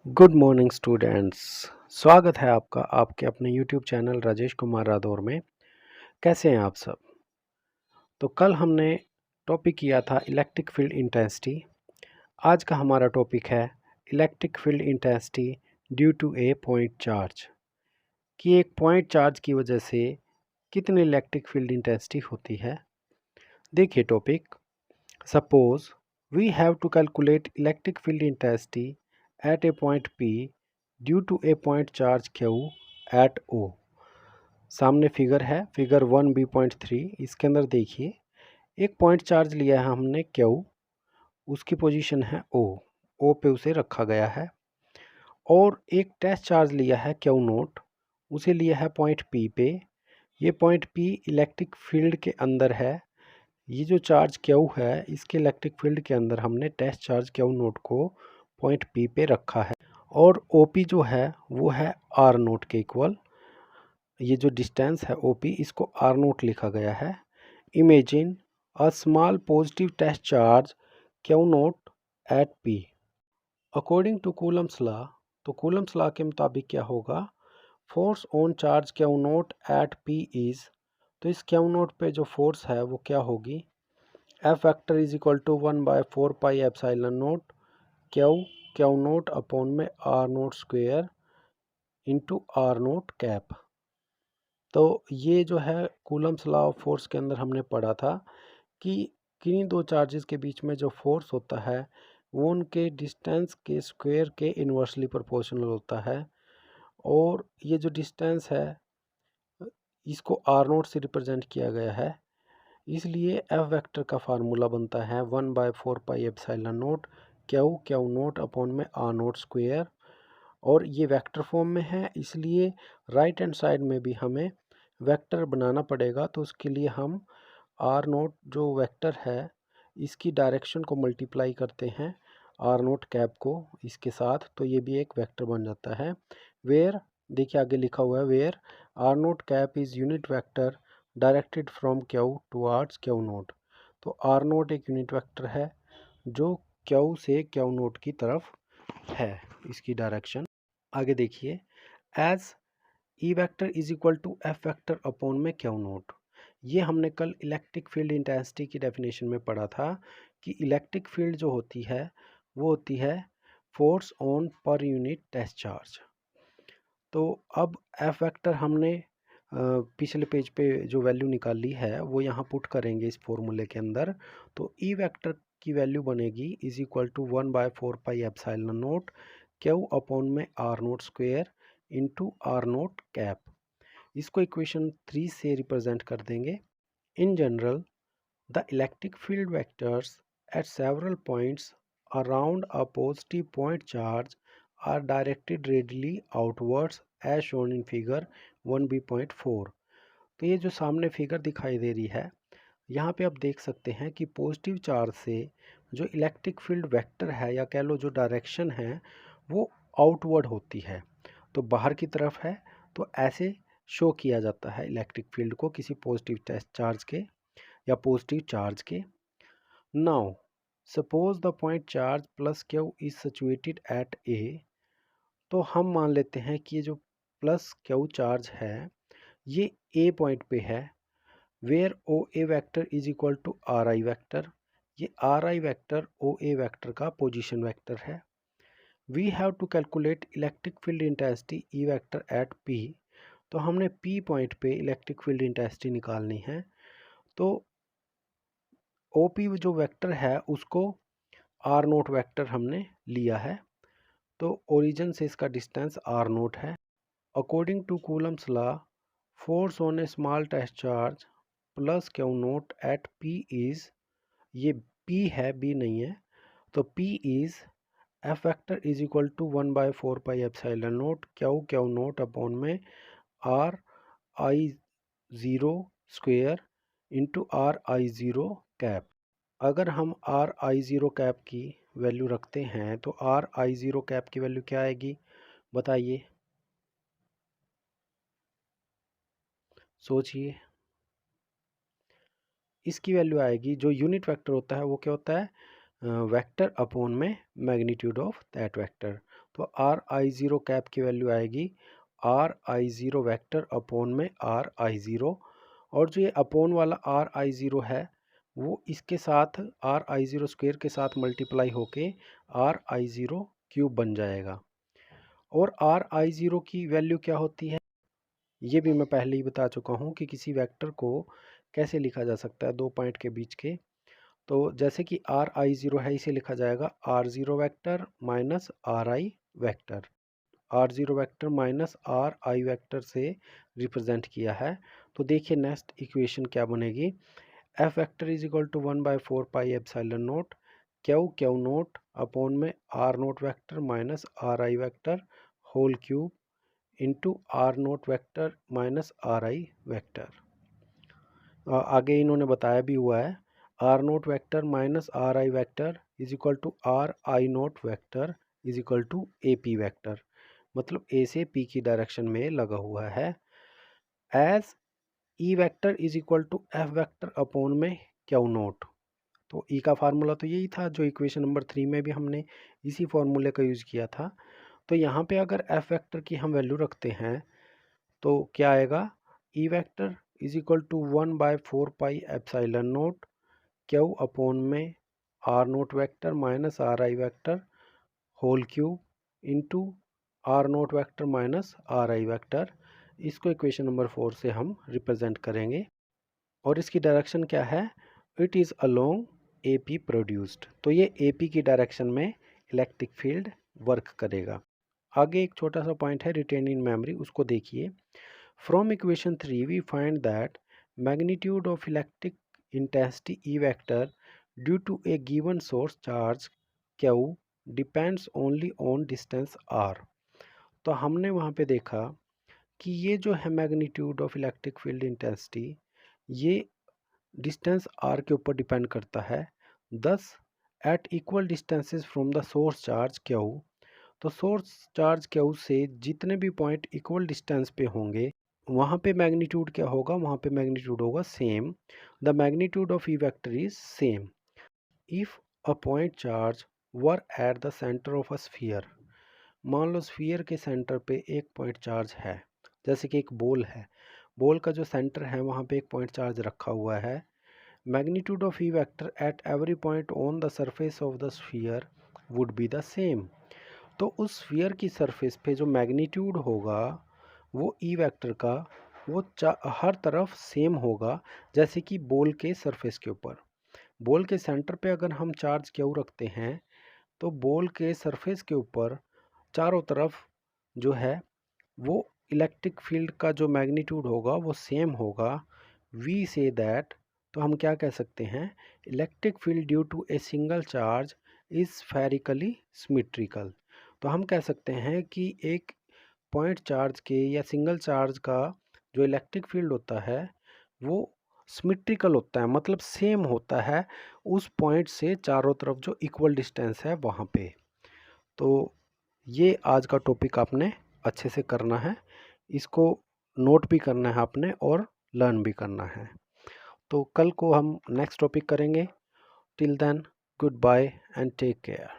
Good morning students. स्वागत है आपका आपके अपने यूट्यूब चैनल राजेश कुमार रादौर में। कैसे हैं आप सब? तो कल हमने टॉपिक किया था इलेक्ट्रिक फील्ड इंटेंसिटी। आज का हमारा टॉपिक है electric field intensity due to a point charge, कि एक पॉइंट चार्ज की वजह से कितनी इलेक्ट्रिक फील्ड इंटेंसिटी होती है। देखिए topic, suppose we have to calculate electric field intensity at a point P due to a point charge Q at O। सामने फिगर है, फिगर 1b.3। इसके अंदर देखिए एक पॉइंट चार्ज लिया है हमने Q, उसकी पोजीशन है O पे उसे रखा गया है, और एक टेस्ट चार्ज लिया है Q नोट, उसे लिया है पॉइंट P पे। ये पॉइंट P इलेक्ट्रिक फील्ड के अंदर है। ये जो चार्ज Q है इसके इलेक्ट्रिक फील्ड के अंदर हमने टेस्ट चार्ज Q नोट को पॉइंट P पे रखा है, और OP जो है वो है R नोट के इक्वल। ये जो डिस्टेंस है OP, इसको R नोट लिखा गया है। Imagine a small positive test charge Q nought at P according to Coulomb's law. तो कूलम्स लॉ के मुताबिक क्या होगा, force on charge Q nought at P is, तो इस Q नोट पे जो फोर्स है वो क्या होगी, F vector is equal to 1/4 pi epsilon nought Q nought upon में R nought square into R nought cap. तो ये जो है कूलम्स लॉ ऑफ फोर्स के अंदर हमने पढ़ा था कि किन्हीं दो चार्जेस के बीच में जो फोर्स होता है वो उनके डिस्टेंस के स्क्वायर के इन्वर्सली प्रोपोर्शनल होता है, और ये जो डिस्टेंस है इसको आर नोट से रिप्रेजेंट किया गया है। इसलिए एफ वेक्टर का फार्मूला बनता है 1/4 pi epsilon naught Q naught upon में आर नोट स्क्वेयर, और ये वेक्टर फॉर्म में है, इसलिए राइट हैंड साइड में भी हमें वेक्टर बनाना पड़ेगा। तो उसके लिए हम आर नोट जो वेक्टर है इसकी डायरेक्शन को मल्टीप्लाई करते हैं आर नोट कैप को इसके साथ, तो ये भी एक वेक्टर बन जाता है। वेयर, देखिए आगे लिखा हुआ है, where R note cap is unit vector directed from Q towards Q nought. तो आर नोट एक यूनिट वेक्टर है जो क्यू से क्यू नोट की तरफ है, इसकी डायरेक्शन। आगे देखिए, as E vector is equal to F vector upon में क्यू नोट। ये हमने कल इलेक्ट्रिक फील्ड इंटेंसिटी की डेफिनेशन में पढ़ा था कि इलेक्ट्रिक फील्ड जो होती है वो होती है force on per unit test charge. तो अब एफ वेक्टर हमने पिछले पेज पे जो वैल्यू निकाली है वो यहाँ पुट करेंगे इस फॉर्मूले के अंदर। तो ई वेक्टर की वैल्यू बनेगी is equal to 1/4 pi epsilon naught Q upon में are naught square into are note cap. इसको इक्वेशन 3 से रिप्रेजेंट कर देंगे। In general the electric field vectors at several points around a positive point charge are directed radially outwards as shown in figure 1b.4। तो ये जो सामने figure दिखाई दे रही है यहाँ पे आप देख सकते हैं कि पॉजिटिव चार्ज से जो इलेक्ट्रिक फील्ड वेक्टर है या कह लो जो डायरेक्शन है वो आउटवर्ड होती है, तो बाहर की तरफ है। तो ऐसे शो किया जाता है इलेक्ट्रिक फील्ड को किसी पॉजिटिव टेस्ट चार्ज के या पॉजिटिव चार्ज के। Now suppose the point charge plus q is situated at A. तो हम मान लेते हैं कि ये जो प्लस क्यू चार्ज है ये ए पॉइंट पे है, where O A vector is equal to are I vector. ये r I vector O A vector का पोजीशन वेक्टर है। We have to calculate electric field intensity E vector at P. तो हमने P point पे electric field intensity निकालनी है। तो O P जो वेक्टर है उसको आर नोट वेक्टर हमने लिया है, तो ओरिजिन से इसका डिस्टेंस आर नोट है। According to Coulomb's law, force on a small test charge plus q naught at P is, ये पी है बी नहीं है, तो P is F vector is equal to 1/4 pi epsilon naught Q naught upon में r i zero square into r i zero cap. अगर हम r i zero cap की value रखते हैं तो आर आई ज़ीरो कैप की value क्या आएगी, बताइए, सोचिए। इसकी वैल्यू आएगी, जो यूनिट वेक्टर होता है वो क्या होता है, वेक्टर अपॉन में मैग्नीट्यूड ऑफ दैट वेक्टर। तो आर आई ज़ीरो कैप की वैल्यू आएगी are i zero vector upon में आर आई ज़ीरो, और जो ये अपोन वाला आर आई ज़ीरो है वो इसके साथ आर आई ज़ीरो स्क्वेयर के साथ मल्टीप्लाई होके आर आई ज़ीरो क्यूब बन जाएगा। और आर आई ज़ीरो की वैल्यू क्या होती है ये भी मैं पहले ही बता चुका हूँ कि किसी वेक्टर को कैसे लिखा जा सकता है दो पॉइंट के बीच के। तो जैसे कि आर आई ज़ीरो है, इसे लिखा जाएगा R zero vector minus R आई vector, R zero vector minus R आई वैक्टर से रिप्रेजेंट किया है। तो देखिए नेक्स्ट इक्वेशन क्या बनेगी, F vector is equal to 1/4 pi epsilon naught Q naught upon में are naught vector minus R I vector whole cube into are naught vector minus R I vector. आगे इन्होंने बताया भी हुआ है R naught vector minus R I vector is equal to are I nought vector is equal to A P vector, मतलब A से P की direction में लगा हुआ है। As E vector is equal to F vector upon में Q nought, तो E का फार्मूला तो यही था जो इक्वेशन नंबर 3 में भी हमने इसी फार्मूले का यूज़ किया था। तो यहाँ पे अगर एफ वेक्टर की हम वैल्यू रखते हैं तो क्या आएगा, E vector is equal to 1/4 pi epsilon naught Q upon में are naught vector minus R I vector whole cube into are naught vector minus R I vector. इसको इक्वेशन नंबर 4 से हम रिप्रेजेंट करेंगे और इसकी डायरेक्शन क्या है, it is along A P produced, तो ये ए पी की डायरेक्शन में इलेक्ट्रिक फील्ड वर्क करेगा। आगे एक छोटा सा पॉइंट है रिटेन इन मेमोरी, उसको देखिए। From equation 3 we find that magnitude of electric intensity E vector due to a given source charge Q depends only on distance R. तो हमने वहाँ पे देखा कि ये जो है magnitude of electric field intensity ये डिस्टेंस आर के ऊपर डिपेंड करता है। Thus at equal distances from the source charge Q, तो सोर्स चार्ज क्यू से जितने भी पॉइंट इक्वल डिस्टेंस पे होंगे वहाँ पे मैग्नीट्यूड क्या होगा, वहाँ पे मैग्नीट्यूड होगा same. The magnitude of E vector is same if a point charge were at the centre of a sphere. मान लो स्फीयर के सेंटर पे एक पॉइंट चार्ज है, जैसे कि एक बॉल है, बॉल का जो सेंटर है वहाँ पे एक पॉइंट चार्ज रखा हुआ है। Magnitude of E vector at every point on the surface of the sphere would be the same. तो उस स्फीयर की सरफेस पे जो मैग्नीट्यूड होगा वो ई वेक्टर का वो हर तरफ सेम होगा, जैसे कि बॉल के सरफेस के ऊपर। बॉल के सेंटर पे अगर हम चार्ज क्यू रखते हैं तो बॉल के सरफेस के ऊपर चारों तरफ जो है वो इलेक्ट्रिक फील्ड का जो मैग्नीट्यूड होगा वो सेम होगा। वी से दैट, तो हम क्या कह सकते हैं, electric field due to a single charge is spherically symmetrical. तो हम कह सकते हैं कि एक पॉइंट चार्ज के या सिंगल चार्ज का जो इलेक्ट्रिक फील्ड होता है वो सिमेट्रिकल होता है, मतलब सेम होता है उस पॉइंट से चारों तरफ जो इक्वल डिस्टेंस है वहाँ पे। तो ये आज का टॉपिक आपने अच्छे से करना है, इसको नोट भी करना है आपने और लर्न भी करना है। तो कल को हम नेक्स्ट टॉपिक करेंगे। Till then goodbye and take care.